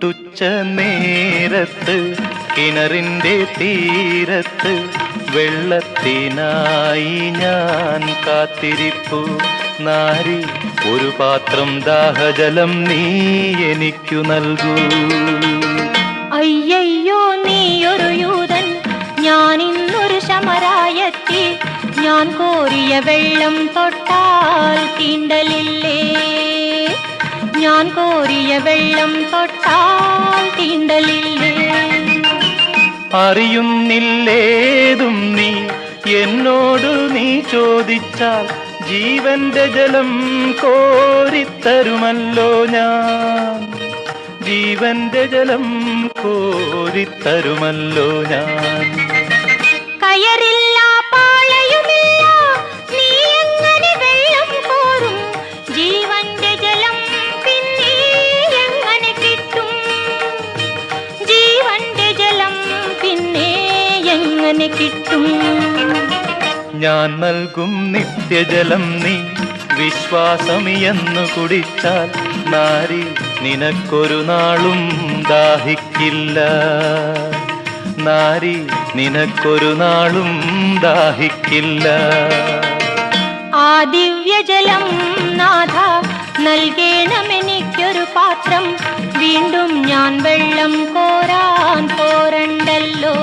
നട്ടുച്ച നേരത്ത് കിണറിൻ്റെ തീരത്ത് വെള്ളത്തിനായി ഞാൻ കാത്തിരിപ്പു നാരി ഒരു പാത്രം ദാഹജലം നീ എനിക്കു നൽകൂ. അയ്യയ്യോ നീയൊരു യൂതൻ, ഞാൻ ഇന്നൊരു ശമരായെത്തി. ഞാൻ കോരിയ വെള്ളം തൊട്ടാൽ തീണ്ടലില്ലേ, ഞാൻ കോരിയ വെള്ളം തൊട്ടാൽ തീണ്ടലില്ലേ. അറിയുന്നില്ലേതും നീ എന്നോട് നീ ചോദിച്ചാൽ ജീവന്റെ ജലം കോരിത്തരുമല്ലോ ഞാൻ, ജീവന്റെ ജലം കോരിത്തരുമല്ലോ ഞാൻ. കയറില്ല പാളയുമില്ല, നീ എങ്ങനെ വെള്ളം കോരും? ജീവന്റെ ജലം പിന്നെ എങ്ങനെ കിട്ടും? ജീവന്റെ ജലം പിന്നെ എങ്ങനെ കിട്ടും? ഞാൻ നൽകും നിത്യജലം നീ വിശ്വാസമിയെന്നു കുടിച്ചാൽ നാരി നിനക്കൊരു നാളും ദാഹിക്കില്ല, നാരി നിനക്കൊരു നാളും ദാഹിക്കില്ല. ആ ദിവ്യജലം നാഥ നൽകേണമെനിക്കൊരു പാത്രം. വീണ്ടും ഞാൻ വെള്ളം കോരാൻ പോരണ്ടല്ലോ,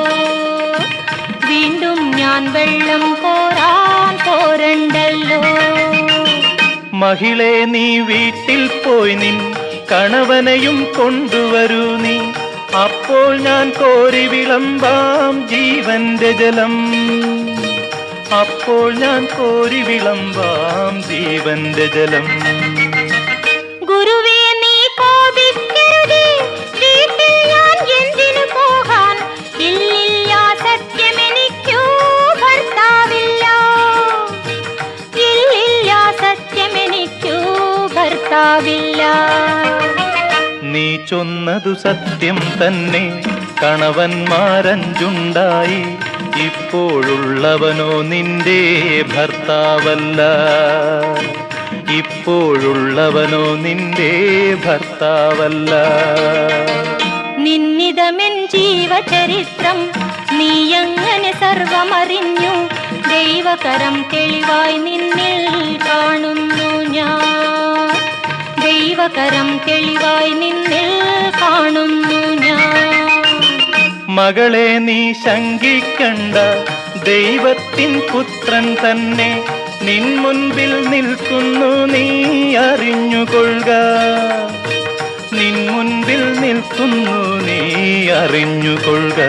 വീണ്ടും ഞാൻ വെള്ളം കോരാൻ പോരണ്ടല്ലോ. മഹിളെ നീ വീട്ടിൽ പോയി നിൻ കണവനെയും കൊണ്ടുവരൂ നീ, അപ്പോൾ ഞാൻ കോരി വിളമ്പാം ജീവന്റെ ജലം, അപ്പോൾ ഞാൻ കോരി വിളമ്പാം ജീവന്റെ ജലം. ഗുരുവേ നീ കോപിക്കരുതേ, വീട്ടിൽ ഞാൻ എന്തിനു പോകാൻ? ഇല്ലില്ല സത്യമെനിക്കു ഭർത്താവില്ല, ഇല്ലില്ല സത്യമെനിക്കു ഭർത്താവില്ല. നീ ചൊന്നതു സത്യം തന്നെ, കണവന്മാരഞ്ചുണ്ടായി, ഇപ്പോഴുള്ളവനോ നിന്റെ ഭർത്താവല്ല, ഇപ്പോഴുള്ളവനോ നിന്റെ ഭർത്താവല്ല. നിന്നിതമെൻ ജീവചരിത്രം നീയങ്ങനെ സർവമറിഞ്ഞു, ദൈവകരം തെളിവായി നിന്നിൽ കാണുന്നു ഞാൻ, ദൈവകരം തെളിവായി നിന്നിൽ കാണുന്നു ഞാൻ. മകളെ നീ ശങ്കിക്കണ്ട, ദൈവത്തിൻ പുത്രൻ തന്നെ നിൻ മുൻപിൽ നിൽക്കുന്നു, നീ അറിഞ്ഞുകൊള്ളുക, നിൻ മുൻപിൽ നിൽക്കുന്നു, നീ അറിഞ്ഞുകൊള്ളുക.